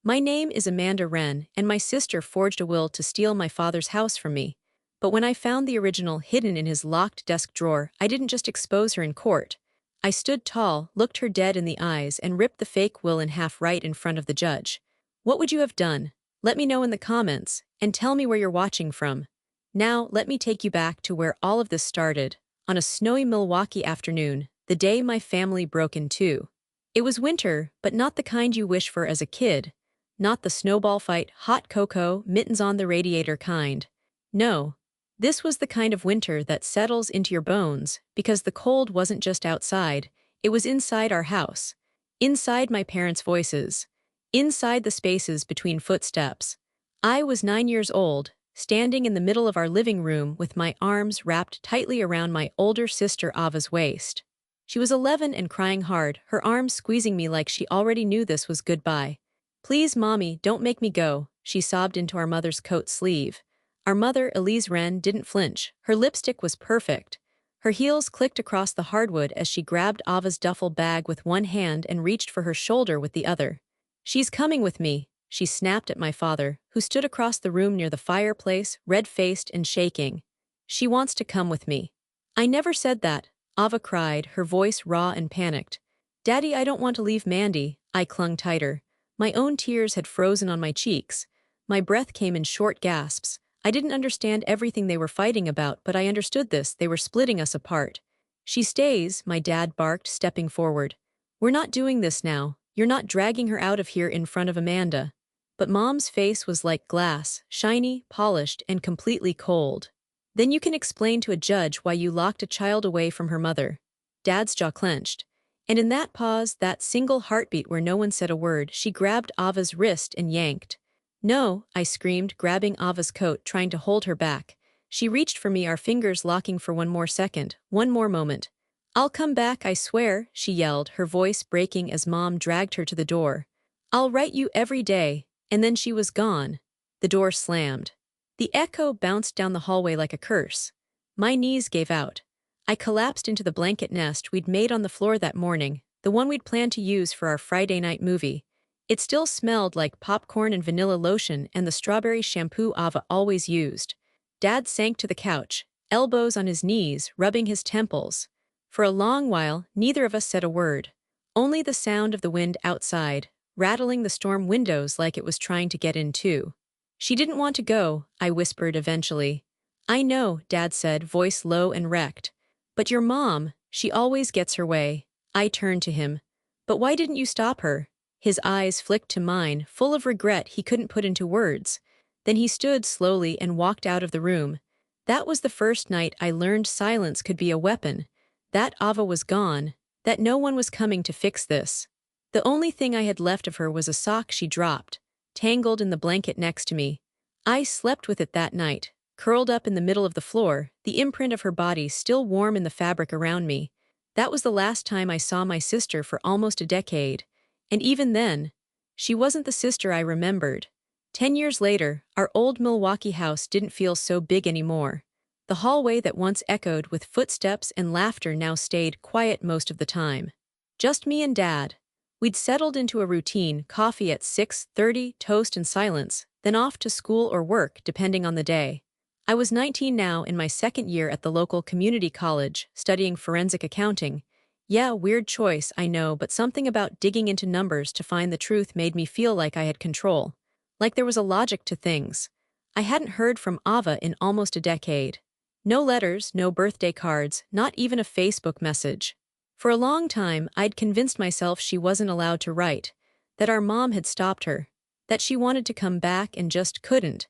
My name is Amanda Wren, and my sister forged a will to steal my father's house from me. But when I found the original hidden in his locked desk drawer, I didn't just expose her in court. I stood tall, looked her dead in the eyes, and ripped the fake will in half right in front of the judge. What would you have done? Let me know in the comments, and tell me where you're watching from. Now, let me take you back to where all of this started, on a snowy Milwaukee afternoon, the day my family broke in two. It was winter, but not the kind you wish for as a kid. Not the snowball fight, hot cocoa, mittens on the radiator kind. No. This was the kind of winter that settles into your bones, because the cold wasn't just outside, it was inside our house. Inside my parents' voices. Inside the spaces between footsteps. I was 9 years old, standing in the middle of our living room with my arms wrapped tightly around my older sister Ava's waist. She was 11 and crying hard, her arms squeezing me like she already knew this was goodbye. "Please, Mommy, don't make me go," she sobbed into our mother's coat sleeve. Our mother, Elise Wren, didn't flinch. Her lipstick was perfect. Her heels clicked across the hardwood as she grabbed Ava's duffel bag with one hand and reached for her shoulder with the other. "She's coming with me," she snapped at my father, who stood across the room near the fireplace, red-faced and shaking. "She wants to come with me." "I never said that," Ava cried, her voice raw and panicked. "Daddy, I don't want to leave Mandy." I clung tighter. My own tears had frozen on my cheeks. My breath came in short gasps. I didn't understand everything they were fighting about, but I understood this: they were splitting us apart. "She stays," my dad barked, stepping forward. "We're not doing this now. You're not dragging her out of here in front of Amanda." But Mom's face was like glass, shiny, polished, and completely cold. "Then you can explain to a judge why you locked a child away from her mother." Dad's jaw clenched. And in that pause, that single heartbeat where no one said a word, she grabbed Ava's wrist and yanked. "No," I screamed, grabbing Ava's coat, trying to hold her back. She reached for me, our fingers locking for one more second, one more moment. "I'll come back, I swear," she yelled, her voice breaking as Mom dragged her to the door. "I'll write you every day." And then she was gone. The door slammed. The echo bounced down the hallway like a curse. My knees gave out. I collapsed into the blanket nest we'd made on the floor that morning, the one we'd planned to use for our Friday night movie. It still smelled like popcorn and vanilla lotion and the strawberry shampoo Ava always used. Dad sank to the couch, elbows on his knees, rubbing his temples. For a long while, neither of us said a word. Only the sound of the wind outside, rattling the storm windows like it was trying to get in too. "She didn't want to go," I whispered eventually. "I know," Dad said, voice low and wrecked. "But your mom, she always gets her way." I turned to him. "But why didn't you stop her?" His eyes flicked to mine, full of regret he couldn't put into words. Then he stood slowly and walked out of the room. That was the first night I learned silence could be a weapon. That Ava was gone, that no one was coming to fix this. The only thing I had left of her was a sock she dropped, tangled in the blanket next to me. I slept with it that night, curled up in the middle of the floor, the imprint of her body still warm in the fabric around me. That was the last time I saw my sister for almost a decade. And even then, she wasn't the sister I remembered. 10 years later, our old Milwaukee house didn't feel so big anymore. The hallway that once echoed with footsteps and laughter now stayed quiet most of the time. Just me and Dad. We'd settled into a routine: coffee at 6:30, toast and silence, then off to school or work, depending on the day. I was 19 now, in my second year at the local community college, studying forensic accounting. Yeah, weird choice, I know, but something about digging into numbers to find the truth made me feel like I had control. Like there was a logic to things. I hadn't heard from Ava in almost a decade. No letters, no birthday cards, not even a Facebook message. For a long time, I'd convinced myself she wasn't allowed to write, that our mom had stopped her, that she wanted to come back and just couldn't.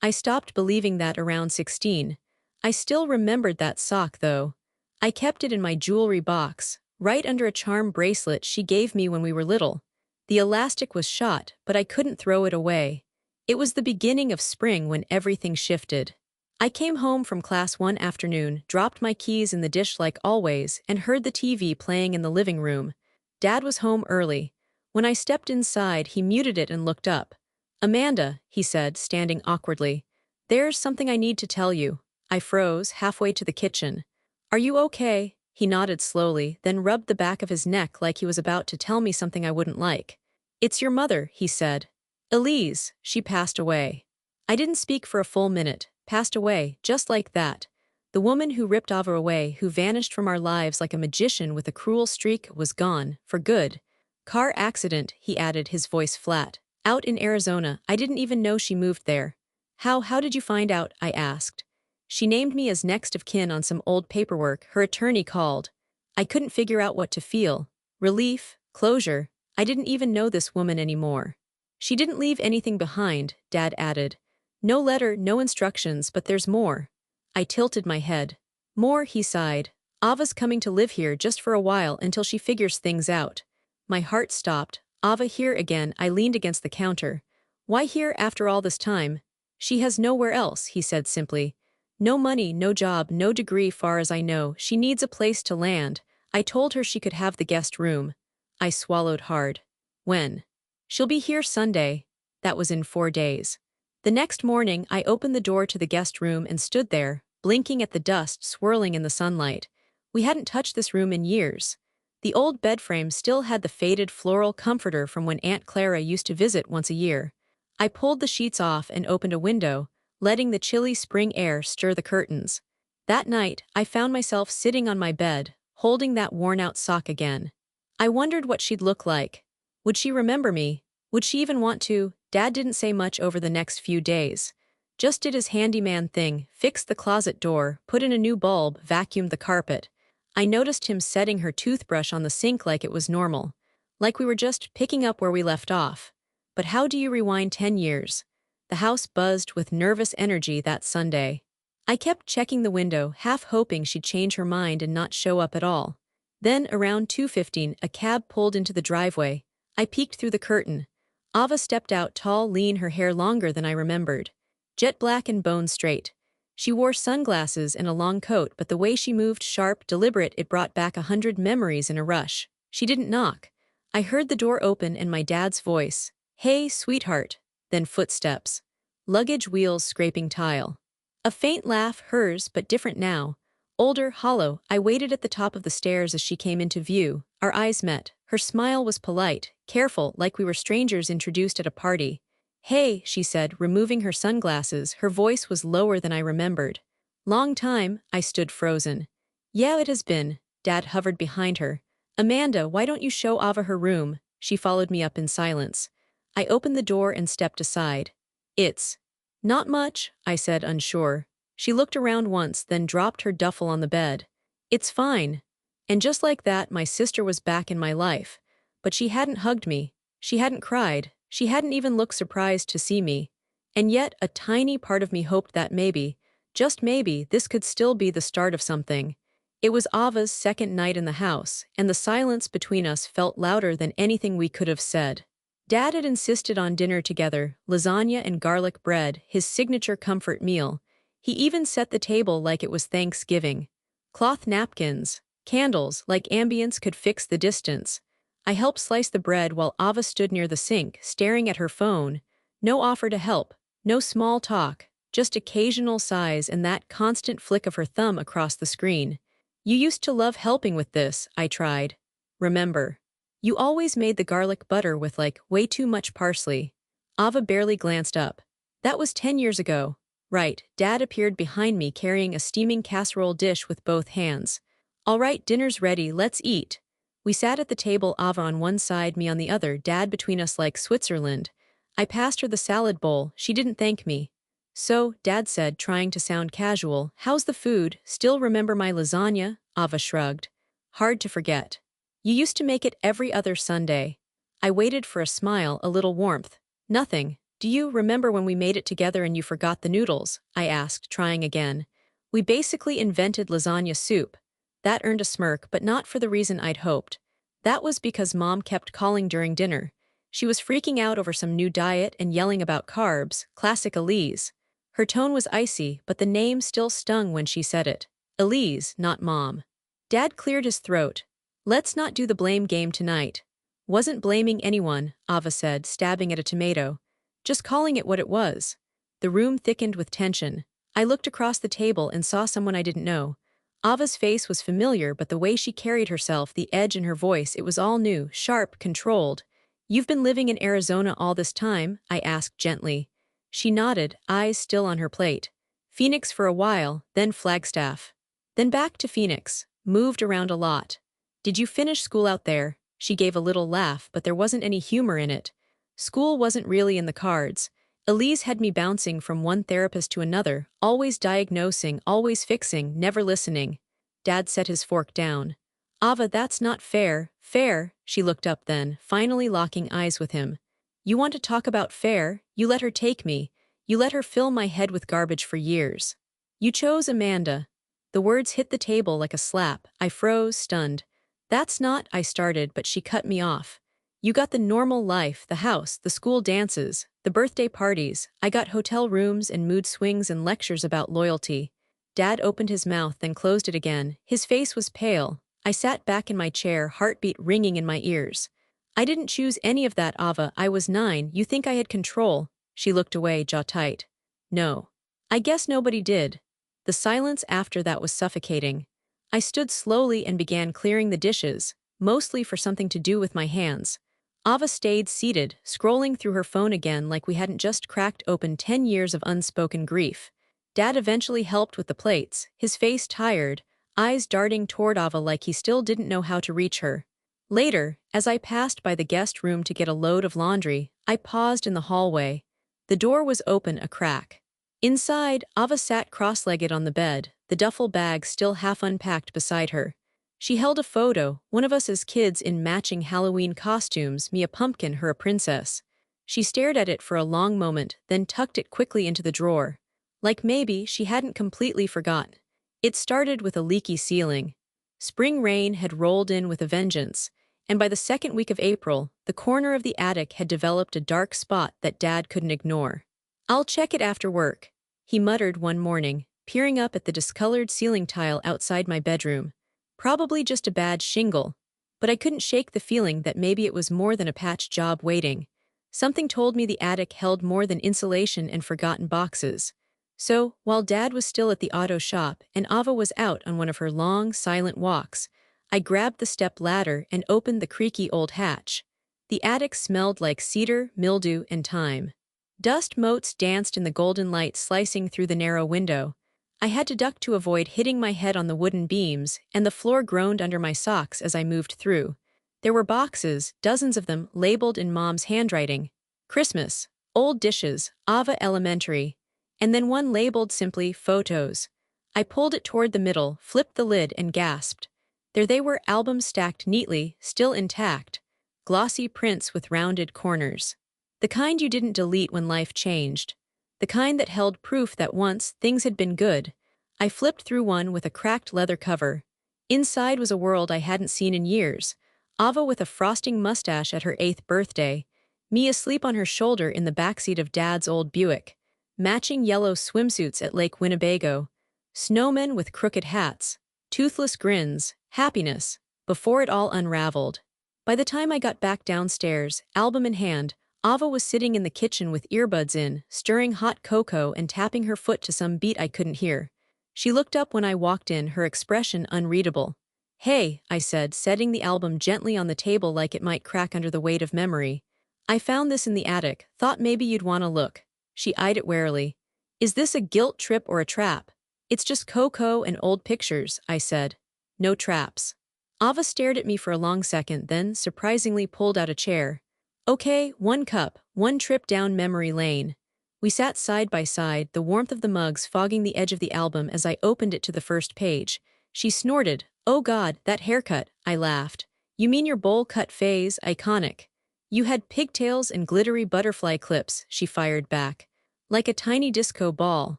I stopped believing that around 16. I still remembered that sock, though. I kept it in my jewelry box, right under a charm bracelet she gave me when we were little. The elastic was shot, but I couldn't throw it away. It was the beginning of spring when everything shifted. I came home from class one afternoon, dropped my keys in the dish like always, and heard the TV playing in the living room. Dad was home early. When I stepped inside, he muted it and looked up. "Amanda," he said, standing awkwardly. "There's something I need to tell you." I froze, halfway to the kitchen. "Are you okay?" He nodded slowly, then rubbed the back of his neck like he was about to tell me something I wouldn't like. "It's your mother," he said. Elise, she passed away. I didn't speak for a full minute, passed away, just like that. The woman who ripped Ava away, who vanished from our lives like a magician with a cruel streak, was gone, for good. Car accident, he added, his voice flat. Out in Arizona, I didn't even know she moved there. How did you find out? I asked. She named me as next of kin on some old paperwork her attorney called. I couldn't figure out what to feel. Relief, closure. I didn't even know this woman anymore. She didn't leave anything behind, Dad added. No letter, no instructions, but there's more. I tilted my head. More, he sighed. Ava's coming to live here just for a while until she figures things out. My heart stopped. Ava here again. I leaned against the counter. Why here after all this time? She has nowhere else, he said simply. No money, no job, no degree far as I know. She needs a place to land. I told her she could have the guest room. I swallowed hard. When? She'll be here Sunday. That was in 4 days. The next morning, I opened the door to the guest room and stood there, blinking at the dust swirling in the sunlight. We hadn't touched this room in years. The old bed frame still had the faded floral comforter from when Aunt Clara used to visit once a year. I pulled the sheets off and opened a window, letting the chilly spring air stir the curtains. That night, I found myself sitting on my bed, holding that worn-out sock again. I wondered what she'd look like. Would she remember me? Would she even want to? Dad didn't say much over the next few days. Just did his handyman thing, fixed the closet door, put in a new bulb, vacuumed the carpet. I noticed him setting her toothbrush on the sink like it was normal. Like we were just picking up where we left off. But how do you rewind 10 years? The house buzzed with nervous energy that Sunday. I kept checking the window, half hoping she'd change her mind and not show up at all. Then, around 2:15, a cab pulled into the driveway. I peeked through the curtain. Ava stepped out, tall, lean, her hair longer than I remembered. Jet black and bone straight. She wore sunglasses and a long coat, but the way she moved, sharp, deliberate, it brought back 100 memories in a rush. She didn't knock. I heard the door open and my dad's voice. Hey, sweetheart. Then footsteps. Luggage wheels scraping tile. A faint laugh, hers, but different now. Older, hollow. I waited at the top of the stairs as she came into view. Our eyes met. Her smile was polite, careful, like we were strangers introduced at a party. Hey, she said, removing her sunglasses. Her voice was lower than I remembered. Long time, I stood frozen. Yeah, it has been. Dad hovered behind her. Amanda, why don't you show Ava her room? She followed me up in silence. I opened the door and stepped aside. It's not much, I said, unsure. She looked around once, then dropped her duffel on the bed. It's fine. And just like that, my sister was back in my life. But she hadn't hugged me. She hadn't cried. She hadn't even looked surprised to see me. And yet, a tiny part of me hoped that maybe, just maybe, this could still be the start of something. It was Ava's second night in the house, and the silence between us felt louder than anything we could have said. Dad had insisted on dinner together, lasagna and garlic bread, his signature comfort meal. He even set the table like it was Thanksgiving. Cloth napkins, candles, like ambience could fix the distance. I helped slice the bread while Ava stood near the sink, staring at her phone. No offer to help, no small talk, just occasional sighs and that constant flick of her thumb across the screen. You used to love helping with this, I tried. Remember. You always made the garlic butter with way too much parsley. Ava barely glanced up. That was 10 years ago. Right, Dad appeared behind me carrying a steaming casserole dish with both hands. All right, dinner's ready, let's eat. We sat at the table, Ava on one side, me on the other, Dad between us like Switzerland. I passed her the salad bowl. She didn't thank me. So, Dad said, trying to sound casual, how's the food? Still remember my lasagna? Ava shrugged. Hard to forget. You used to make it every other Sunday. I waited for a smile, a little warmth. Nothing. Do you remember when we made it together and you forgot the noodles? I asked, trying again. We basically invented lasagna soup. That earned a smirk, but not for the reason I'd hoped. That was because Mom kept calling during dinner. She was freaking out over some new diet and yelling about carbs, classic Elise. Her tone was icy, but the name still stung when she said it. Elise, not Mom. Dad cleared his throat. Let's not do the blame game tonight. Wasn't blaming anyone, Ava said, stabbing at a tomato. Just calling it what it was. The room thickened with tension. I looked across the table and saw someone I didn't know. Ava's face was familiar, but the way she carried herself, the edge in her voice, it was all new, sharp, controlled. "You've been living in Arizona all this time?" I asked gently. She nodded, eyes still on her plate. "Phoenix for a while, then Flagstaff. Then back to Phoenix. Moved around a lot. Did you finish school out there?" She gave a little laugh, but there wasn't any humor in it. School wasn't really in the cards. Elise had me bouncing from one therapist to another, always diagnosing, always fixing, never listening. Dad set his fork down. "Ava, that's not fair." "Fair?" She looked up then, finally locking eyes with him. "You want to talk about fair? You let her take me. You let her fill my head with garbage for years. You chose Amanda." The words hit the table like a slap. I froze, stunned. "That's not," I started, but she cut me off. "You got the normal life, the house, the school dances, the birthday parties. I got hotel rooms and mood swings and lectures about loyalty." Dad opened his mouth, then closed it again. His face was pale. I sat back in my chair, heartbeat ringing in my ears. "I didn't choose any of that, Ava. I was 9. You think I had control?" She looked away, jaw tight. "No. I guess nobody did." The silence after that was suffocating. I stood slowly and began clearing the dishes, mostly for something to do with my hands. Ava stayed seated, scrolling through her phone again like we hadn't just cracked open 10 years of unspoken grief. Dad eventually helped with the plates, his face tired, eyes darting toward Ava like he still didn't know how to reach her. Later, as I passed by the guest room to get a load of laundry, I paused in the hallway. The door was open a crack. Inside, Ava sat cross-legged on the bed, the duffel bag still half unpacked beside her. She held a photo, one of us as kids in matching Halloween costumes, me a pumpkin, her a princess. She stared at it for a long moment, then tucked it quickly into the drawer. Like maybe she hadn't completely forgotten. It started with a leaky ceiling. Spring rain had rolled in with a vengeance, and by the second week of April, the corner of the attic had developed a dark spot that Dad couldn't ignore. "I'll check it after work," he muttered one morning, peering up at the discolored ceiling tile outside my bedroom. Probably just a bad shingle, but I couldn't shake the feeling that maybe it was more than a patch job waiting. Something told me the attic held more than insulation and forgotten boxes. So, while Dad was still at the auto shop and Ava was out on one of her long, silent walks, I grabbed the step ladder and opened the creaky old hatch. The attic smelled like cedar, mildew, and thyme. Dust motes danced in the golden light slicing through the narrow window. I had to duck to avoid hitting my head on the wooden beams, and the floor groaned under my socks as I moved through. There were boxes, dozens of them, labeled in Mom's handwriting. Christmas, old dishes, Ava Elementary, and then one labeled simply Photos. I pulled it toward the middle, flipped the lid, and gasped. There they were, albums stacked neatly, still intact. Glossy prints with rounded corners. The kind you didn't delete when life changed. The kind that held proof that once things had been good. I flipped through one with a cracked leather cover. Inside was a world I hadn't seen in years. Ava with a frosting mustache at her 8th birthday. Me asleep on her shoulder in the backseat of Dad's old Buick. Matching yellow swimsuits at Lake Winnebago. Snowmen with crooked hats. Toothless grins. Happiness. Before it all unraveled. By the time I got back downstairs, album in hand, Ava was sitting in the kitchen with earbuds in, stirring hot cocoa and tapping her foot to some beat I couldn't hear. She looked up when I walked in, her expression unreadable. "Hey," I said, setting the album gently on the table like it might crack under the weight of memory. "I found this in the attic, thought maybe you'd want to look." She eyed it warily. "Is this a guilt trip or a trap?" "It's just cocoa and old pictures," I said. "No traps." Ava stared at me for a long second, then, surprisingly, pulled out a chair. "Okay, one cup, one trip down memory lane." We sat side by side, the warmth of the mugs fogging the edge of the album as I opened it to the first page. She snorted. "Oh God, that haircut," I laughed. "You mean your bowl-cut phase, iconic." "You had pigtails and glittery butterfly clips," she fired back. "Like a tiny disco ball."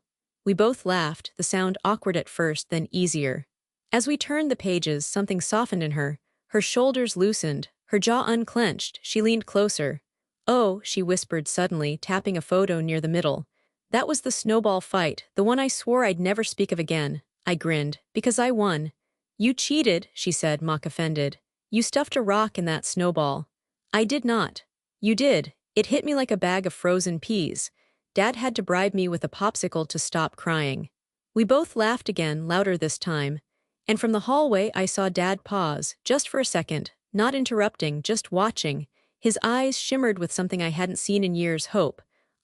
We both laughed, the sound awkward at first, then easier. As we turned the pages, something softened in her. Her shoulders loosened, her jaw unclenched, she leaned closer. "Oh," she whispered suddenly, tapping a photo near the middle. "That was the snowball fight, the one I swore I'd never speak of again." I grinned. "Because I won." "You cheated," she said, mock-offended. "You stuffed a rock in that snowball." "I did not." "You did. It hit me like a bag of frozen peas. Dad had to bribe me with a popsicle to stop crying." We both laughed again, louder this time. And from the hallway I saw Dad pause, just for a second, not interrupting, just watching, His eyes shimmered with something I hadn't seen in years, hope.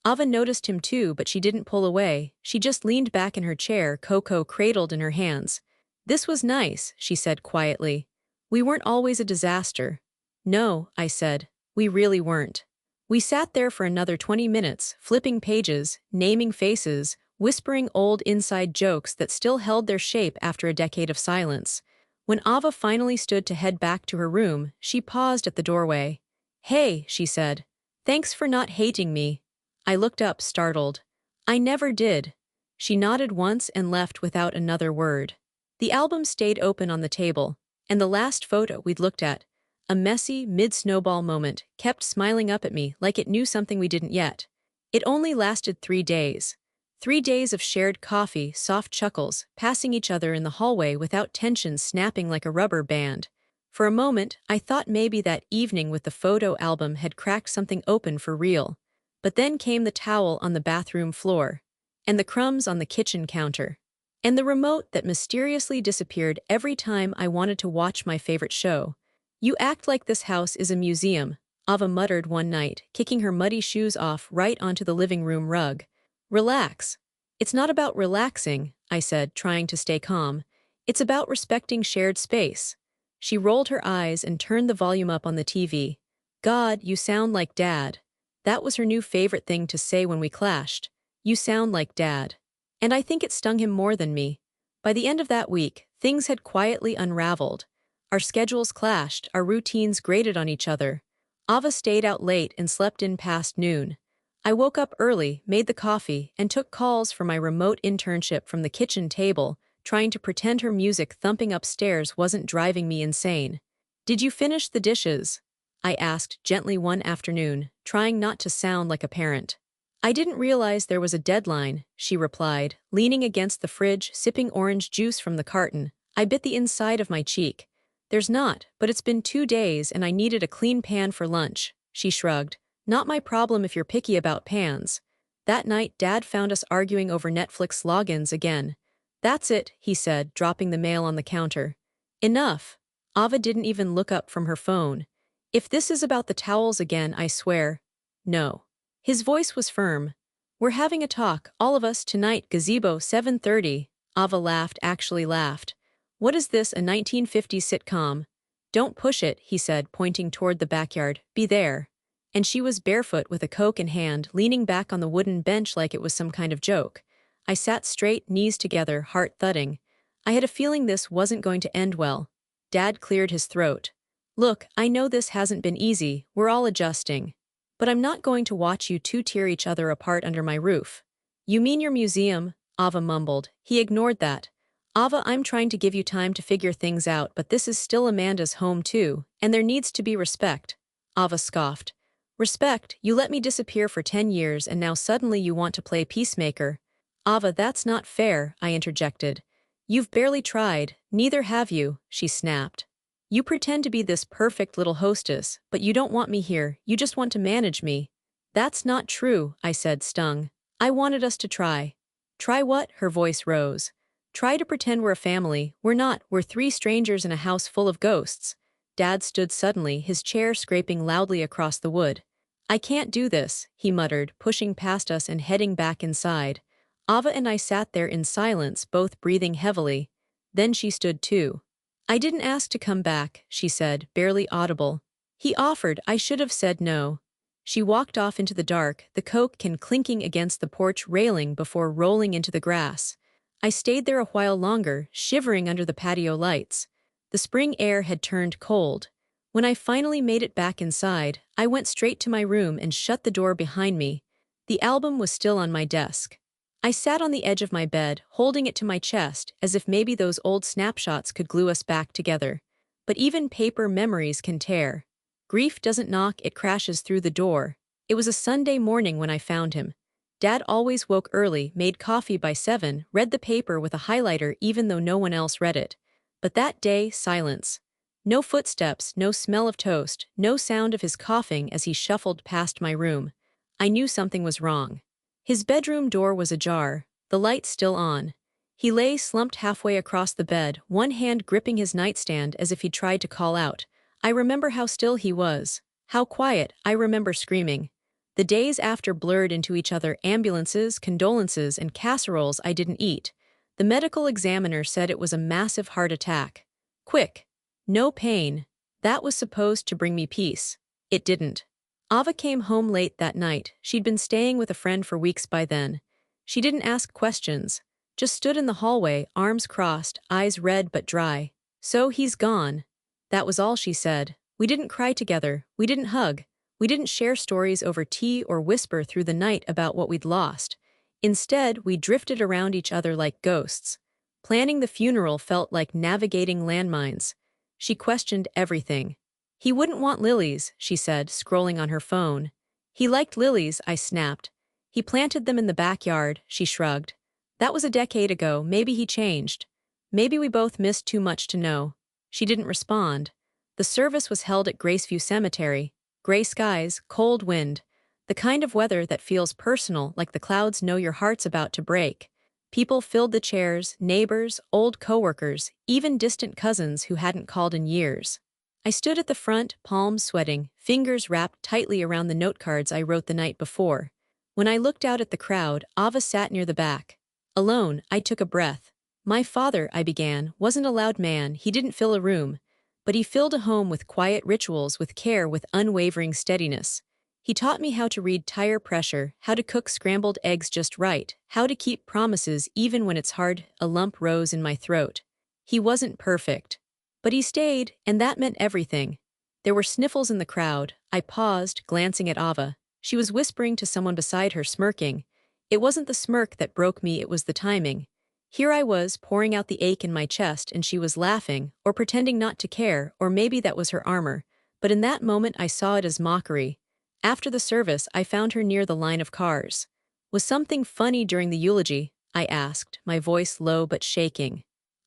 Ava noticed him too, but she didn't pull away. She just leaned back in her chair, Coco cradled in her hands. This was nice, she said quietly. We weren't always a disaster. No, I said. We really weren't. We sat there for another 20 minutes, flipping pages, naming faces, whispering old inside jokes that still held their shape after a decade of silence. When Ava finally stood to head back to her room, she paused at the doorway. Hey, she said. Thanks for not hating me. I looked up, startled. I never did. She nodded once and left without another word. The album stayed open on the table, and the last photo we'd looked at, a messy, mid-snowball moment, kept smiling up at me like it knew something we didn't yet. It only lasted 3 days. 3 days of shared coffee, soft chuckles, passing each other in the hallway without tension snapping like a rubber band. For a moment, I thought maybe that evening with the photo album had cracked something open for real. But then came the towel on the bathroom floor, and the crumbs on the kitchen counter, and the remote that mysteriously disappeared every time I wanted to watch my favorite show. You act like this house is a museum, Ava muttered one night, kicking her muddy shoes off right onto the living room rug. Relax. It's not about relaxing, I said, trying to stay calm. It's about respecting shared space. She rolled her eyes and turned the volume up on the TV. God, you sound like Dad. That was her new favorite thing to say when we clashed. You sound like Dad. And I think it stung him more than me. By the end of that week, things had quietly unraveled. Our schedules clashed, our routines grated on each other. Ava stayed out late and slept in past noon. I woke up early, made the coffee, and took calls for my remote internship from the kitchen table, trying to pretend her music thumping upstairs wasn't driving me insane. Did you finish the dishes? I asked gently one afternoon, trying not to sound like a parent. I didn't realize there was a deadline, she replied, leaning against the fridge, sipping orange juice from the carton. I bit the inside of my cheek. There's not, but it's been 2 days and I needed a clean pan for lunch, she shrugged. Not my problem if you're picky about pans. That night, Dad found us arguing over Netflix logins again. That's it, he said, dropping the mail on the counter. Enough. Ava didn't even look up from her phone. If this is about the towels again, I swear. No. His voice was firm. We're having a talk, all of us, tonight, gazebo, 7:30. Ava laughed, actually laughed. What is this, a 1950s sitcom? Don't push it, he said, pointing toward the backyard. Be there. And she was barefoot with a Coke in hand, leaning back on the wooden bench like it was some kind of joke. I sat straight, knees together, heart thudding. I had a feeling this wasn't going to end well. Dad cleared his throat. Look, I know this hasn't been easy, we're all adjusting. But I'm not going to watch you two tear each other apart under my roof. You mean your museum? Ava mumbled. He ignored that. Ava, I'm trying to give you time to figure things out, but this is still Amanda's home too, and there needs to be respect. Ava scoffed. Respect? You let me disappear for 10 years and now suddenly you want to play peacemaker. Ava, that's not fair, I interjected. You've barely tried, neither have you, she snapped. You pretend to be this perfect little hostess, but you don't want me here, you just want to manage me. That's not true, I said, stung. I wanted us to try. Try what? Her voice rose. Try to pretend we're a family. We're not, we're 3 strangers in a house full of ghosts. Dad stood suddenly, his chair scraping loudly across the wood. I can't do this, he muttered, pushing past us and heading back inside. Ava and I sat there in silence, both breathing heavily. Then she stood too. I didn't ask to come back, she said, barely audible. He offered, I should have said no. She walked off into the dark, the Coke can clinking against the porch railing before rolling into the grass. I stayed there a while longer, shivering under the patio lights. The spring air had turned cold. When I finally made it back inside, I went straight to my room and shut the door behind me. The album was still on my desk. I sat on the edge of my bed, holding it to my chest, as if maybe those old snapshots could glue us back together. But even paper memories can tear. Grief doesn't knock, it crashes through the door. It was a Sunday morning when I found him. Dad always woke early, made coffee by 7, read the paper with a highlighter even though no one else read it. But that day, silence. No footsteps, no smell of toast, no sound of his coughing as he shuffled past my room. I knew something was wrong. His bedroom door was ajar, the light still on. He lay slumped halfway across the bed, one hand gripping his nightstand as if he tried to call out. I remember how still he was, How quiet, I remember screaming. The days after blurred into each other: ambulances, condolences, and casseroles I didn't eat. The medical examiner said it was a massive heart attack. Quick. No pain. That was supposed to bring me peace. It didn't. Ava came home late that night. She'd been staying with a friend for weeks by then. She didn't ask questions. Just stood in the hallway, arms crossed, eyes red but dry. "So he's gone." That was all she said. We didn't cry together. We didn't hug. We didn't share stories over tea or whisper through the night about what we'd lost. Instead, we drifted around each other like ghosts. Planning the funeral felt like navigating landmines. She questioned everything. "He wouldn't want lilies," she said, scrolling on her phone. "He liked lilies," I snapped. "He planted them in the backyard," she shrugged. "That was a decade ago. Maybe he changed. Maybe we both missed too much to know." She didn't respond. The service was held at Graceview Cemetery. Gray skies, cold wind. The kind of weather that feels personal, like the clouds know your heart's about to break. People filled the chairs: neighbors, old coworkers, even distant cousins who hadn't called in years. I stood at the front, palms sweating, fingers wrapped tightly around the note cards I wrote the night before. When I looked out at the crowd, Ava sat near the back. Alone, I took a breath. "My father," I began, "wasn't a loud man. He didn't fill a room. But he filled a home with quiet rituals, with care, with unwavering steadiness. He taught me how to read tire pressure, how to cook scrambled eggs just right, how to keep promises even when it's hard." A lump rose in my throat. He wasn't perfect. But he stayed, and that meant everything. There were sniffles in the crowd. I paused, glancing at Ava. She was whispering to someone beside her, smirking. It wasn't the smirk that broke me, it was the timing. Here I was, pouring out the ache in my chest, and she was laughing, or pretending not to care, or maybe that was her armor. But in that moment I saw it as mockery. After the service, I found her near the line of cars. "Was something funny during the eulogy?" I asked, my voice low but shaking.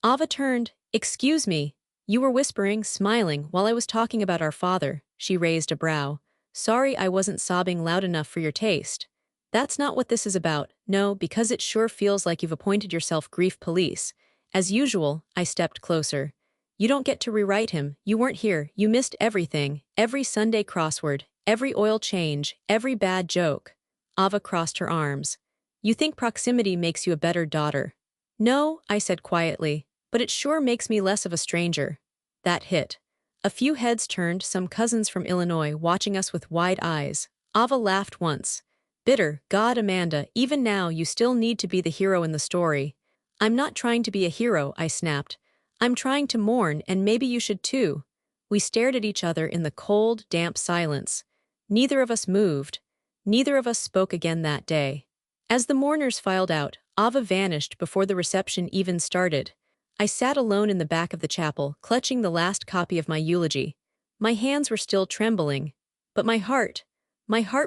Ava turned. "Excuse me. You were whispering, smiling, while I was talking about our father." She raised a brow. "Sorry I wasn't sobbing loud enough for your taste." "That's not what this is about." "No, because it sure feels like you've appointed yourself grief police." As usual, I stepped closer. "You don't get to rewrite him. You weren't here. You missed everything. Every Sunday crossword, every oil change, every bad joke." Ava crossed her arms. "You think proximity makes you a better daughter." "No," I said quietly, "but it sure makes me less of a stranger." That hit. A few heads turned, some cousins from Illinois watching us with wide eyes. Ava laughed once. "Bitter, God, Amanda, even now you still need to be the hero in the story." "I'm not trying to be a hero," I snapped. "I'm trying to mourn, and maybe you should too." We stared at each other in the cold, damp silence. Neither of us moved. Neither of us spoke again that day. As the mourners filed out, Ava vanished before the reception even started. I sat alone in the back of the chapel, clutching the last copy of my eulogy. My hands were still trembling. But my heart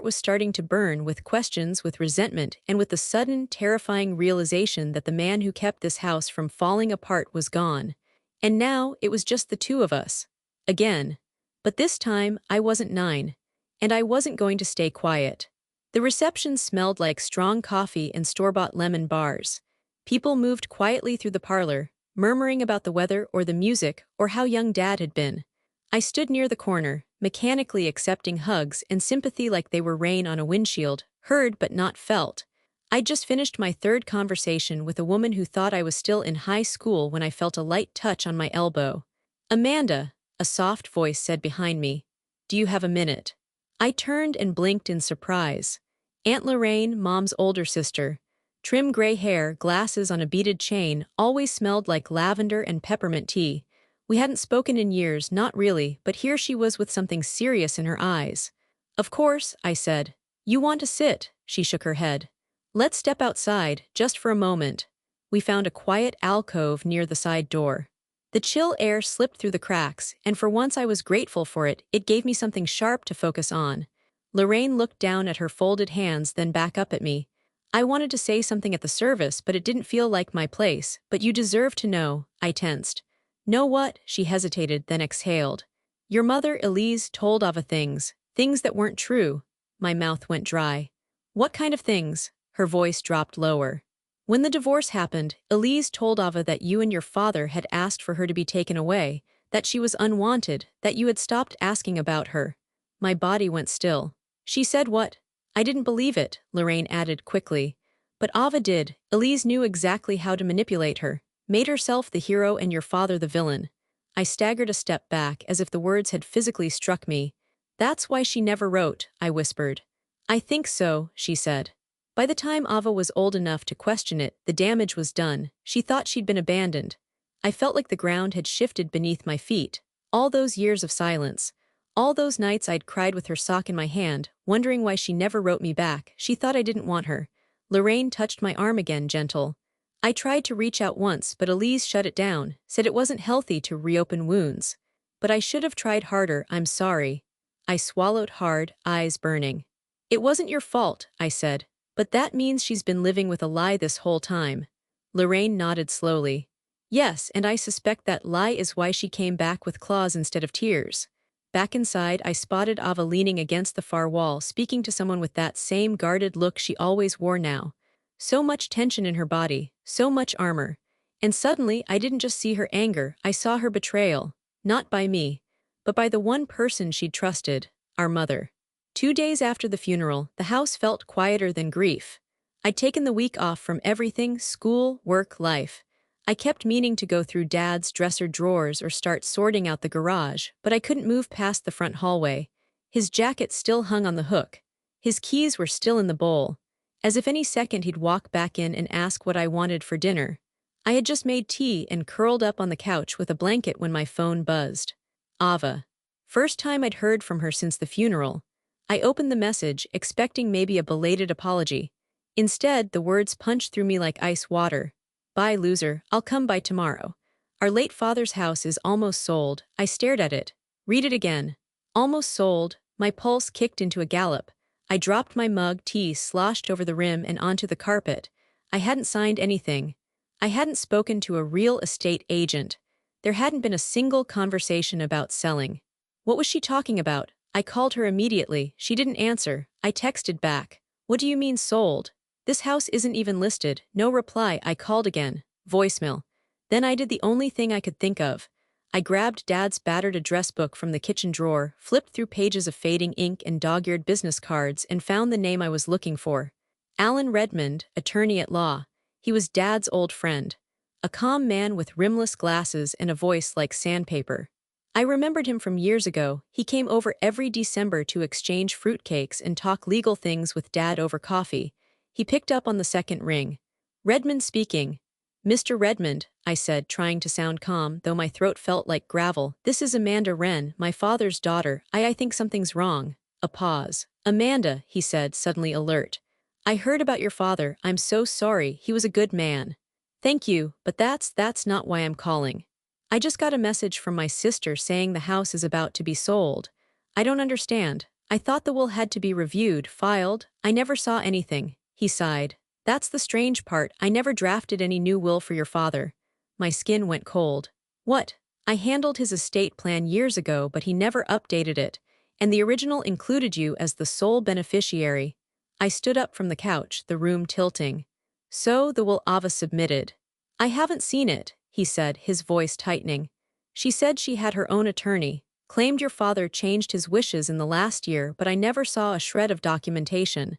was starting to burn, with questions, with resentment, and with the sudden, terrifying realization that the man who kept this house from falling apart was gone. And now, it was just the two of us. Again. But this time, I wasn't 9. And I wasn't going to stay quiet. The reception smelled like strong coffee and store-bought lemon bars. People moved quietly through the parlor, murmuring about the weather or the music or how young Dad had been. I stood near the corner, mechanically accepting hugs and sympathy like they were rain on a windshield, heard but not felt. I'd just finished my third conversation with a woman who thought I was still in high school when I felt a light touch on my elbow. "Amanda," a soft voice said behind me. "Do you have a minute?" I turned and blinked in surprise. Aunt Lorraine, Mom's older sister. Trim gray hair, glasses on a beaded chain, always smelled like lavender and peppermint tea. We hadn't spoken in years, not really, but here she was with something serious in her eyes. "Of course," I said. "You want to sit?" She shook her head. "Let's step outside, just for a moment." We found a quiet alcove near the side door. The chill air slipped through the cracks, and for once I was grateful for it. It gave me something sharp to focus on. Lorraine looked down at her folded hands, then back up at me. "I wanted to say something at the service, but it didn't feel like my place. But you deserve to know." I tensed. "Know what?" She hesitated, then exhaled. "Your mother, Elise, told Ava things that weren't true." My mouth went dry. "What kind of things?" Her voice dropped lower. "When the divorce happened, Elise told Ava that you and your father had asked for her to be taken away, that she was unwanted, that you had stopped asking about her." My body went still. She said what? I didn't believe it, Lorraine added quickly. But Ava did. Elise knew exactly how to manipulate her, made herself the hero and your father the villain. I staggered a step back as if the words had physically struck me. That's why she never wrote, I whispered. I think so, she said. By the time Ava was old enough to question it, the damage was done. She thought she'd been abandoned. I felt like the ground had shifted beneath my feet. All those years of silence. All those nights I'd cried with her sock in my hand, wondering why she never wrote me back. She thought I didn't want her. Lorraine touched my arm again, gentle. I tried to reach out once, but Elise shut it down, said it wasn't healthy to reopen wounds. But I should have tried harder, I'm sorry. I swallowed hard, eyes burning. It wasn't your fault, I said. But that means she's been living with a lie this whole time. Lorraine nodded slowly. Yes, and I suspect that lie is why she came back with claws instead of tears. Back inside, I spotted Ava leaning against the far wall, speaking to someone with that same guarded look she always wore now. So much tension in her body, so much armor. And suddenly, I didn't just see her anger, I saw her betrayal. Not by me, but by the one person she'd trusted, our mother. 2 days after the funeral, the house felt quieter than grief. I'd taken the week off from everything, school, work, life. I kept meaning to go through Dad's dresser drawers or start sorting out the garage, but I couldn't move past the front hallway. His jacket still hung on the hook. His keys were still in the bowl. As if any second he'd walk back in and ask what I wanted for dinner. I had just made tea and curled up on the couch with a blanket when my phone buzzed. Ava. First time I'd heard from her since the funeral. I opened the message, expecting maybe a belated apology. Instead, the words punched through me like ice water. Bye, loser, I'll come by tomorrow. Our late father's house is almost sold. I stared at it. Read it again. Almost sold. My pulse kicked into a gallop. I dropped my mug, tea sloshed over the rim and onto the carpet. I hadn't signed anything. I hadn't spoken to a real estate agent. There hadn't been a single conversation about selling. What was she talking about? I called her immediately. She didn't answer. I texted back. What do you mean sold? This house isn't even listed. No reply. I called again. Voicemail. Then I did the only thing I could think of. I grabbed Dad's battered address book from the kitchen drawer, flipped through pages of fading ink and dog-eared business cards, and found the name I was looking for. Alan Redmond, attorney at law. He was Dad's old friend. A calm man with rimless glasses and a voice like sandpaper. I remembered him from years ago. He came over every December to exchange fruitcakes and talk legal things with Dad over coffee. He picked up on the second ring. Redmond speaking. Mr. Redmond, I said, trying to sound calm, though my throat felt like gravel. This is Amanda Wren, my father's daughter. I think something's wrong. A pause. Amanda, he said, suddenly alert. I heard about your father. I'm so sorry. He was a good man. Thank you, but that's not why I'm calling. I just got a message from my sister saying the house is about to be sold. I don't understand. I thought the will had to be reviewed, filed. I never saw anything. He sighed. That's the strange part. I never drafted any new will for your father. My skin went cold. What? I handled his estate plan years ago, but he never updated it, and the original included you as the sole beneficiary. I stood up from the couch, the room tilting. So the will Ava submitted. I haven't seen it, he said, his voice tightening. She said she had her own attorney, claimed your father changed his wishes in the last year, but I never saw a shred of documentation.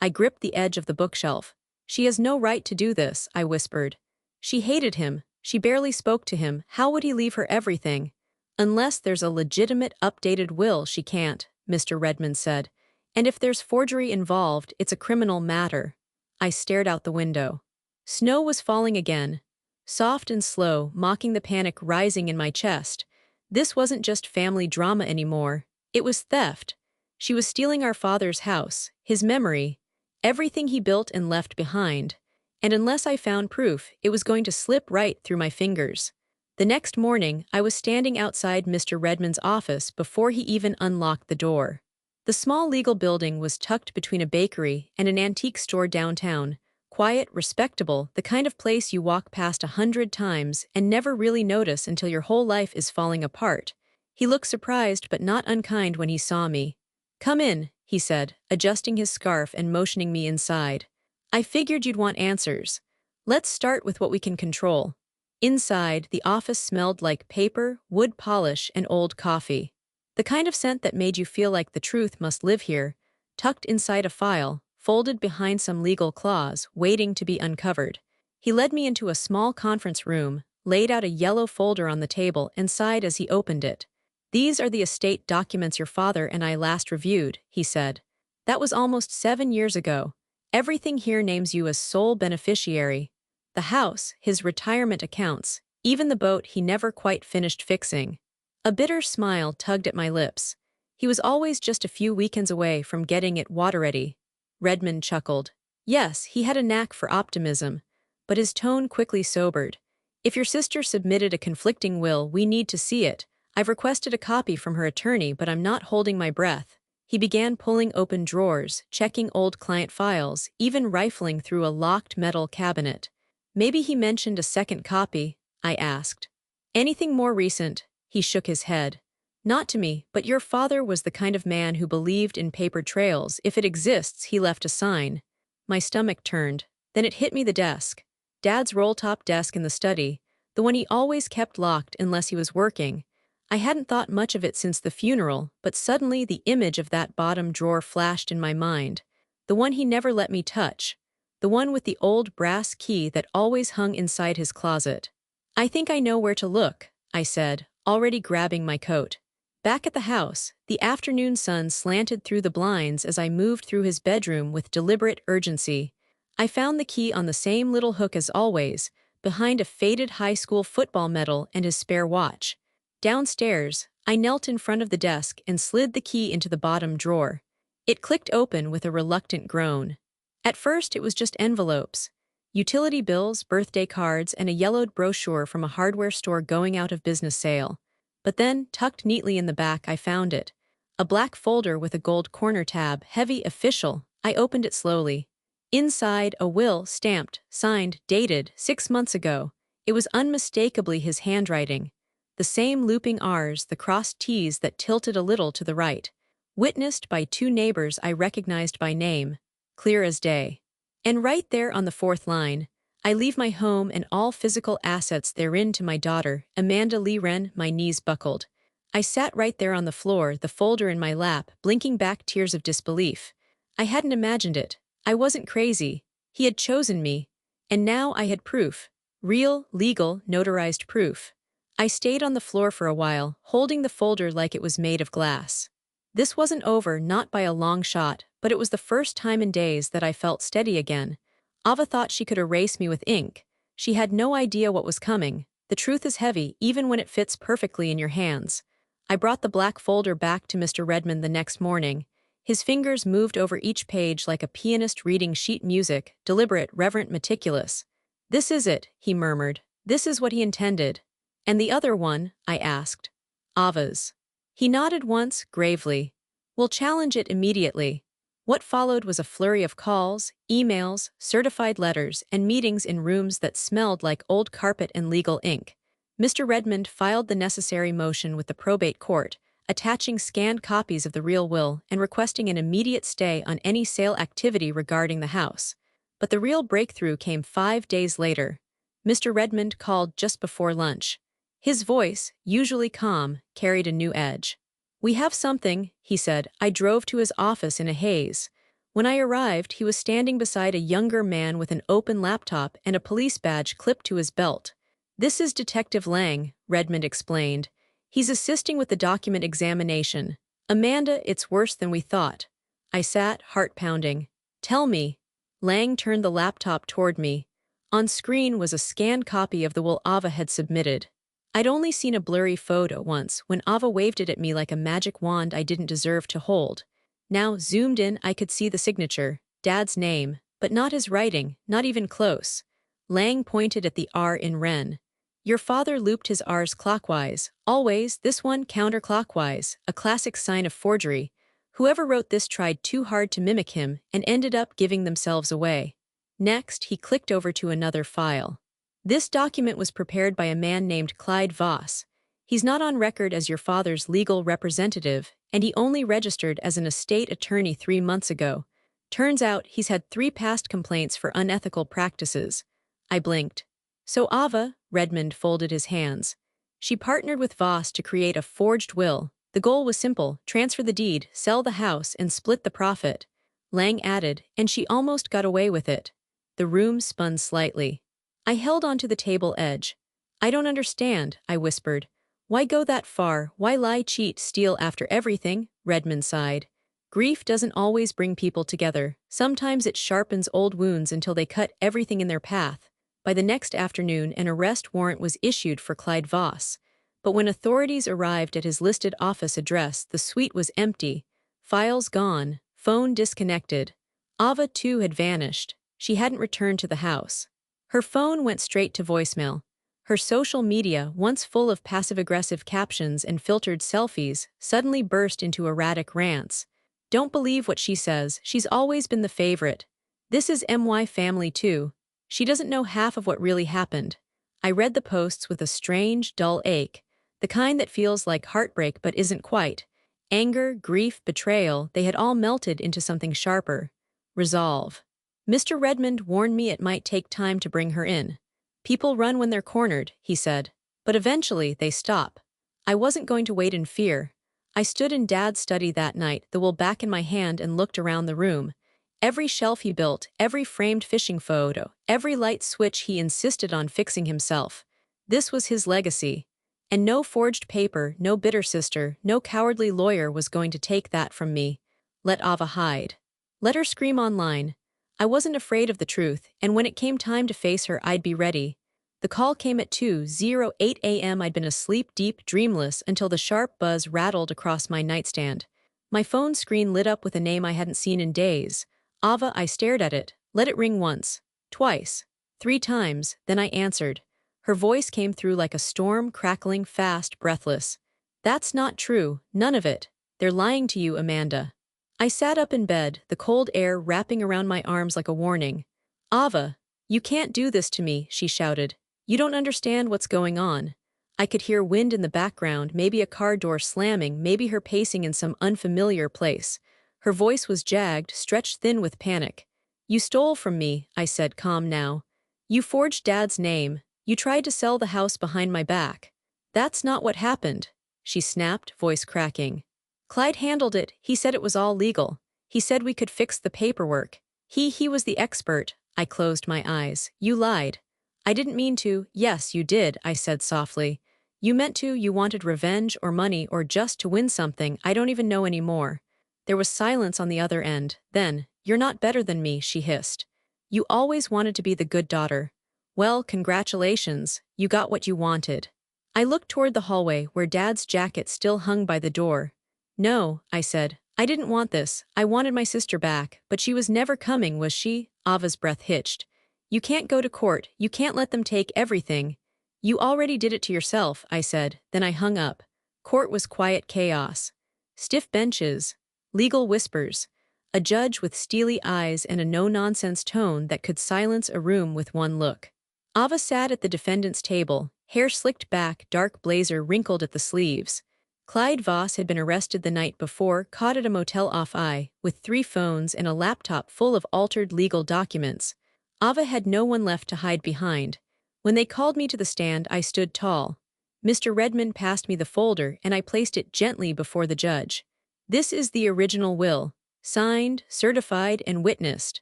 I gripped the edge of the bookshelf. She has no right to do this, I whispered. She hated him. She barely spoke to him. How would he leave her everything? Unless there's a legitimate updated will, she can't, Mr. Redmond said. And if there's forgery involved, it's a criminal matter. I stared out the window. Snow was falling again. Soft and slow, mocking the panic rising in my chest. This wasn't just family drama anymore. It was theft. She was stealing our father's house, his memory, everything he built and left behind, and unless I found proof, it was going to slip right through my fingers. The next morning, I was standing outside Mr. Redmond's office before he even unlocked the door. The small legal building was tucked between a bakery and an antique store downtown, quiet, respectable, the kind of place you walk past 100 times and never really notice until your whole life is falling apart. He looked surprised but not unkind when he saw me. Come in, he said, adjusting his scarf and motioning me inside. I figured you'd want answers. Let's start with what we can control. Inside, the office smelled like paper, wood polish, and old coffee. The kind of scent that made you feel like the truth must live here, tucked inside a file, folded behind some legal clause, waiting to be uncovered. He led me into a small conference room, laid out a yellow folder on the table, and sighed as he opened it. "These are the estate documents your father and I last reviewed," he said. "That was almost 7 years ago. Everything here names you as sole beneficiary. The house, his retirement accounts, even the boat he never quite finished fixing." A bitter smile tugged at my lips. He was always just a few weekends away from getting it water-ready. Redmond chuckled. Yes, he had a knack for optimism, but his tone quickly sobered. "If your sister submitted a conflicting will, we need to see it. I've requested a copy from her attorney, but I'm not holding my breath." He began pulling open drawers, checking old client files, even rifling through a locked metal cabinet. "Maybe he mentioned a second copy?" I asked. "Anything more recent?" He shook his head. "Not to me, but your father was the kind of man who believed in paper trails. If it exists, he left a sign." My stomach turned. Then it hit me, the desk. Dad's roll-top desk in the study, the one he always kept locked unless he was working. I hadn't thought much of it since the funeral, but suddenly the image of that bottom drawer flashed in my mind. The one he never let me touch. The one with the old brass key that always hung inside his closet. "I think I know where to look," I said, already grabbing my coat. Back at the house, the afternoon sun slanted through the blinds as I moved through his bedroom with deliberate urgency. I found the key on the same little hook as always, behind a faded high school football medal and his spare watch. Downstairs, I knelt in front of the desk and slid the key into the bottom drawer. It clicked open with a reluctant groan. At first, it was just envelopes. Utility bills, birthday cards, and a yellowed brochure from a hardware store going out of business sale. But then, tucked neatly in the back, I found it. A black folder with a gold corner tab, heavy, official. I opened it slowly. Inside, a will, stamped, signed, dated 6 months ago. It was unmistakably his handwriting. The same looping R's, the crossed T's that tilted a little to the right. Witnessed by 2 neighbors I recognized by name. Clear as day. And right there on the 4th line, "I leave my home and all physical assets therein to my daughter, Amanda Lee Wren." My knees buckled. I sat right there on the floor, the folder in my lap, blinking back tears of disbelief. I hadn't imagined it. I wasn't crazy. He had chosen me. And now I had proof. Real, legal, notarized proof. I stayed on the floor for a while, holding the folder like it was made of glass. This wasn't over, not by a long shot, but it was the first time in days that I felt steady again. Ava thought she could erase me with ink. She had no idea what was coming. The truth is heavy, even when it fits perfectly in your hands. I brought the black folder back to Mr. Redmond the next morning. His fingers moved over each page like a pianist reading sheet music, deliberate, reverent, meticulous. "This is it," he murmured. "This is what he intended." "And the other one?" I asked. "Ava's." He nodded once, gravely. "We'll challenge it immediately." What followed was a flurry of calls, emails, certified letters, and meetings in rooms that smelled like old carpet and legal ink. Mr. Redmond filed the necessary motion with the probate court, attaching scanned copies of the real will and requesting an immediate stay on any sale activity regarding the house. But the real breakthrough came 5 days later. Mr. Redmond called just before lunch. His voice, usually calm, carried a new edge. "We have something," he said. I drove to his office in a haze. When I arrived, he was standing beside a younger man with an open laptop and a police badge clipped to his belt. "This is Detective Lang," Redmond explained. "He's assisting with the document examination. Amanda, it's worse than we thought." I sat, heart pounding. "Tell me." Lang turned the laptop toward me. On screen was a scanned copy of the will Ava had submitted. I'd only seen a blurry photo once when Ava waved it at me like a magic wand I didn't deserve to hold. Now, zoomed in, I could see the signature, Dad's name, but not his writing, not even close. Lang pointed at the R in Wren. "Your father looped his R's clockwise, always, this one counterclockwise, a classic sign of forgery. Whoever wrote this tried too hard to mimic him and ended up giving themselves away." Next, he clicked over to another file. "This document was prepared by a man named Clyde Voss. He's not on record as your father's legal representative, and he only registered as an estate attorney 3 months ago. Turns out he's had 3 past complaints for unethical practices." I blinked. "So Ava," Redmond folded his hands. "She partnered with Voss to create a forged will, The goal was simple: transfer the deed, sell the house, and split the profit. Lang added, and she almost got away with it. The room spun slightly. I held onto the table edge. I don't understand, I whispered. Why go that far? Why lie, cheat, steal after everything? Redmond sighed. Grief doesn't always bring people together. Sometimes it sharpens old wounds until they cut everything in their path. By the next afternoon, an arrest warrant was issued for Clyde Voss. But when authorities arrived at his listed office address, the suite was empty. Files gone, phone disconnected. Ava, too, had vanished. She hadn't returned to the house. Her phone went straight to voicemail. Her social media, once full of passive-aggressive captions and filtered selfies, suddenly burst into erratic rants. Don't believe what she says, she's always been the favorite. This is MY family too. She doesn't know half of what really happened. I read the posts with a strange, dull ache, the kind that feels like heartbreak but isn't quite. Anger, grief, betrayal, they had all melted into something sharper. Resolve. Mr. Redmond warned me it might take time to bring her in. People run when they're cornered, he said. But eventually, they stop. I wasn't going to wait in fear. I stood in Dad's study that night, the will back in my hand, and looked around the room. Every shelf he built, every framed fishing photo, every light switch he insisted on fixing himself. This was his legacy. And no forged paper, no bitter sister, no cowardly lawyer was going to take that from me. Let Ava hide. Let her scream online. I wasn't afraid of the truth, and when it came time to face her, I'd be ready. The call came at 2:08 a.m. I'd been asleep, deep, dreamless, until the sharp buzz rattled across my nightstand. My phone screen lit up with a name I hadn't seen in days. Ava. I stared at it, let it ring once, twice, 3 times, then I answered. Her voice came through like a storm, crackling, fast, breathless. That's not true, none of it. They're lying to you, Amanda. I sat up in bed, the cold air wrapping around my arms like a warning. Ava, you can't do this to me, she shouted. You don't understand what's going on. I could hear wind in the background, maybe a car door slamming, maybe her pacing in some unfamiliar place. Her voice was jagged, stretched thin with panic. You stole from me, I said, calm now. You forged Dad's name. You tried to sell the house behind my back. That's not what happened, she snapped, voice cracking. Clyde handled it. He said it was all legal. He said we could fix the paperwork. He was the expert. I closed my eyes. You lied. I didn't mean to. Yes, you did, I said softly. You meant to. You wanted revenge or money or just to win something. I don't even know anymore. There was silence on the other end. Then, you're not better than me, she hissed. You always wanted to be the good daughter. Well, congratulations. You got what you wanted. I looked toward the hallway where Dad's jacket still hung by the door. No, I said. I didn't want this. I wanted my sister back, but she was never coming, was she? Ava's breath hitched. You can't go to court. You can't let them take everything. You already did it to yourself, I said. Then I hung up. Court was quiet chaos. Stiff benches. Legal whispers. A judge with steely eyes and a no-nonsense tone that could silence a room with one look. Ava sat at the defendant's table, hair slicked back, dark blazer wrinkled at the sleeves. Clyde Voss had been arrested the night before, caught at a motel off-I, with 3 phones and a laptop full of altered legal documents. Ava had no one left to hide behind. When they called me to the stand, I stood tall. Mr. Redmond passed me the folder, and I placed it gently before the judge. This is the original will, signed, certified, and witnessed.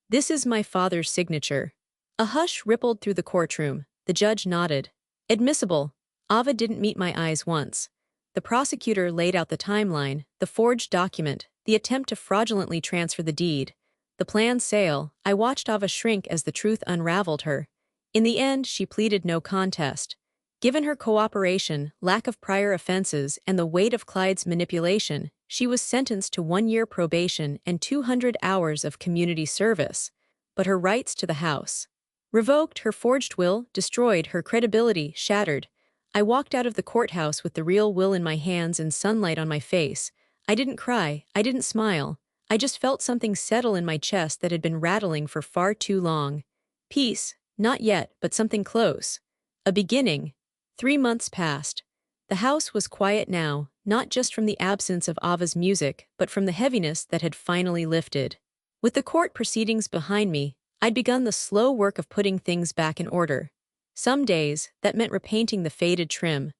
This is my father's signature. A hush rippled through the courtroom. The judge nodded. Admissible. Ava didn't meet my eyes once. The prosecutor laid out the timeline, the forged document, the attempt to fraudulently transfer the deed, the planned sale. I watched Ava shrink as the truth unraveled her. In the end, she pleaded no contest. Given her cooperation, lack of prior offenses, and the weight of Clyde's manipulation, she was sentenced to 1-year probation and 200 hours of community service. But her rights to the house revoked, her forged will destroyed, her credibility shattered. I walked out of the courthouse with the real will in my hands and sunlight on my face. I didn't cry, I didn't smile. I just felt something settle in my chest that had been rattling for far too long. Peace, not yet, but something close. A beginning. 3 months passed. The house was quiet now, not just from the absence of Ava's music, but from the heaviness that had finally lifted. With the court proceedings behind me, I'd begun the slow work of putting things back in order. Some days, that meant repainting the faded trim.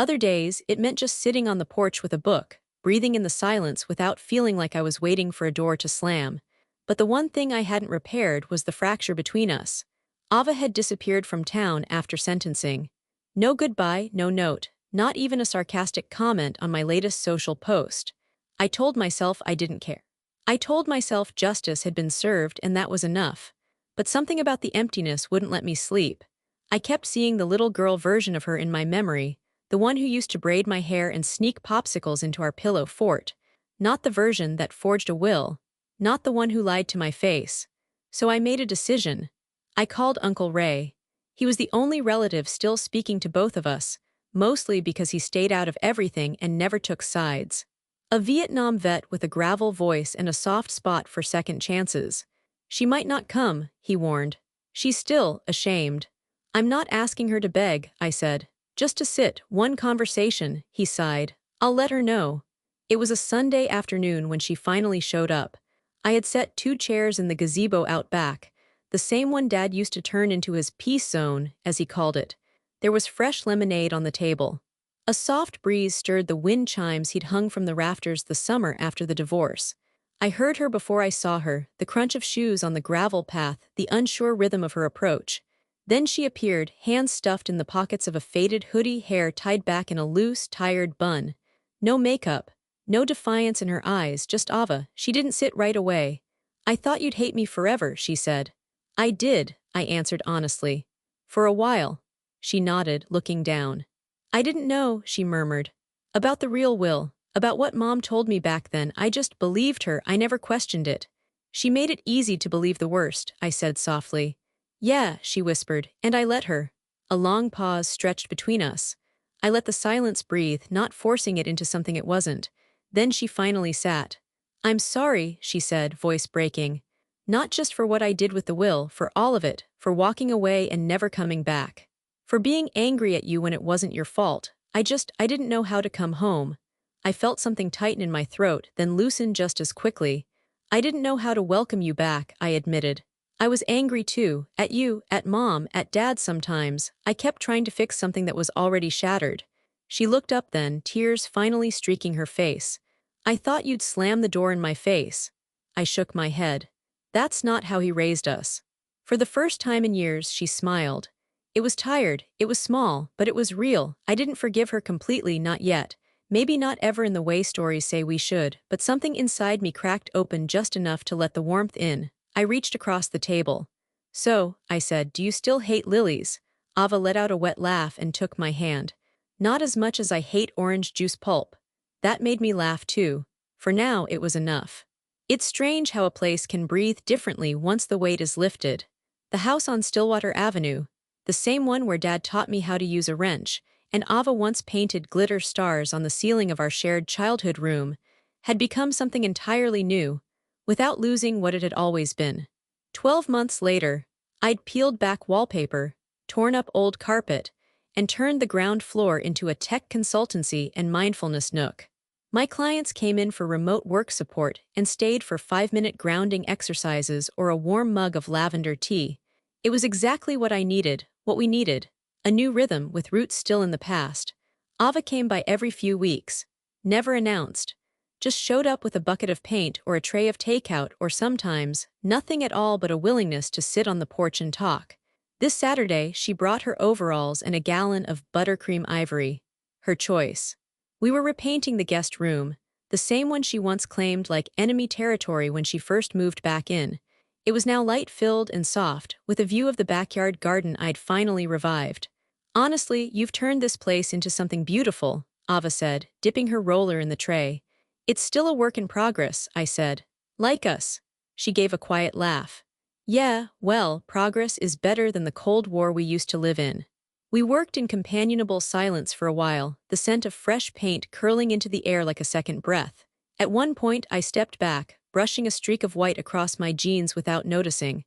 Other days, it meant just sitting on the porch with a book, breathing in the silence without feeling like I was waiting for a door to slam. But the one thing I hadn't repaired was the fracture between us. Ava had disappeared from town after sentencing. No goodbye, no note, not even a sarcastic comment on my latest social post. I told myself I didn't care. I told myself justice had been served and that was enough. But something about the emptiness wouldn't let me sleep. I kept seeing the little girl version of her in my memory, the one who used to braid my hair and sneak popsicles into our pillow fort. Not the version that forged a will, not the one who lied to my face. So I made a decision. I called Uncle Ray. He was the only relative still speaking to both of us, mostly because he stayed out of everything and never took sides. A Vietnam vet with a gravel voice and a soft spot for second chances. She might not come, he warned. She's still ashamed. I'm not asking her to beg, I said. Just to sit, one conversation, he sighed. I'll let her know. It was a Sunday afternoon when she finally showed up. I had set 2 chairs in the gazebo out back, the same one Dad used to turn into his peace zone, as he called it. There was fresh lemonade on the table. A soft breeze stirred the wind chimes he'd hung from the rafters the summer after the divorce. I heard her before I saw her, the crunch of shoes on the gravel path, the unsure rhythm of her approach. Then she appeared, hands stuffed in the pockets of a faded hoodie, hair tied back in a loose, tired bun. No makeup, no defiance in her eyes, just Ava. She didn't sit right away. I thought you'd hate me forever, she said. I did, I answered honestly. For a while. She nodded, looking down. I didn't know, she murmured. About the real Will, about what Mom told me back then. I just believed her, I never questioned it. She made it easy to believe the worst, I said softly. Yeah, she whispered, and I let her. A long pause stretched between us. I let the silence breathe, not forcing it into something it wasn't. Then she finally sat. I'm sorry, she said, voice breaking. Not just for what I did with the will, for all of it, for walking away and never coming back. For being angry at you when it wasn't your fault. I didn't know how to come home. I felt something tighten in my throat, then loosen just as quickly. I didn't know how to welcome you back, I admitted. I was angry too, at you, at Mom, at Dad sometimes. I kept trying to fix something that was already shattered. She looked up then, tears finally streaking her face. I thought you'd slam the door in my face. I shook my head. That's not how he raised us. For the first time in years, she smiled. It was tired, it was small, but it was real. I didn't forgive her completely, not yet. Maybe not ever in the way stories say we should, but something inside me cracked open just enough to let the warmth in. I reached across the table. So, I said, do you still hate lilies? Ava let out a wet laugh and took my hand. Not as much as I hate orange juice pulp. That made me laugh too. For now, it was enough. It's strange how a place can breathe differently once the weight is lifted. The house on Stillwater Avenue, the same one where Dad taught me how to use a wrench, and Ava once painted glitter stars on the ceiling of our shared childhood room, had become something entirely new, without losing what it had always been. 12 months later, I'd peeled back wallpaper, torn up old carpet, and turned the ground floor into a tech consultancy and mindfulness nook. My clients came in for remote work support and stayed for 5-minute grounding exercises or a warm mug of lavender tea. It was exactly what I needed, what we needed. A new rhythm with roots still in the past. Ava came by every few weeks. Never announced. Just showed up with a bucket of paint or a tray of takeout or sometimes, nothing at all but a willingness to sit on the porch and talk. This Saturday, she brought her overalls and a gallon of buttercream ivory. Her choice. We were repainting the guest room, the same one she once claimed like enemy territory when she first moved back in. It was now light-filled and soft, with a view of the backyard garden I'd finally revived. Honestly, you've turned this place into something beautiful, Ava said, dipping her roller in the tray. It's still a work in progress, I said. Like us. She gave a quiet laugh. Yeah, well, progress is better than the Cold War we used to live in. We worked in companionable silence for a while, the scent of fresh paint curling into the air like a second breath. At one point, I stepped back, brushing a streak of white across my jeans without noticing.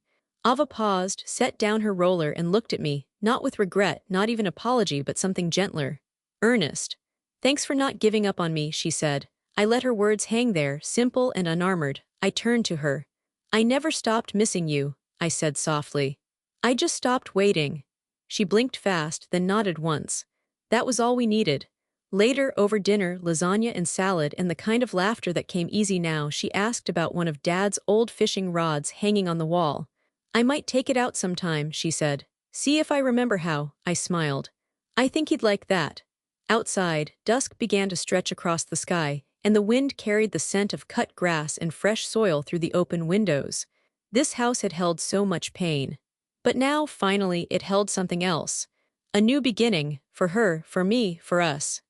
Ava paused, set down her roller and looked at me, not with regret, not even apology, but something gentler. Earnest. Thanks for not giving up on me, she said. I let her words hang there, simple and unarmored. I turned to her. I never stopped missing you, I said softly. I just stopped waiting. She blinked fast, then nodded once. That was all we needed. Later, over dinner, lasagna and salad and the kind of laughter that came easy now, she asked about one of Dad's old fishing rods hanging on the wall. I might take it out sometime, she said. See if I remember how, I smiled. I think he'd like that. Outside, dusk began to stretch across the sky, and the wind carried the scent of cut grass and fresh soil through the open windows. This house had held so much pain. But now, finally, it held something else. A new beginning, for her, for me, for us.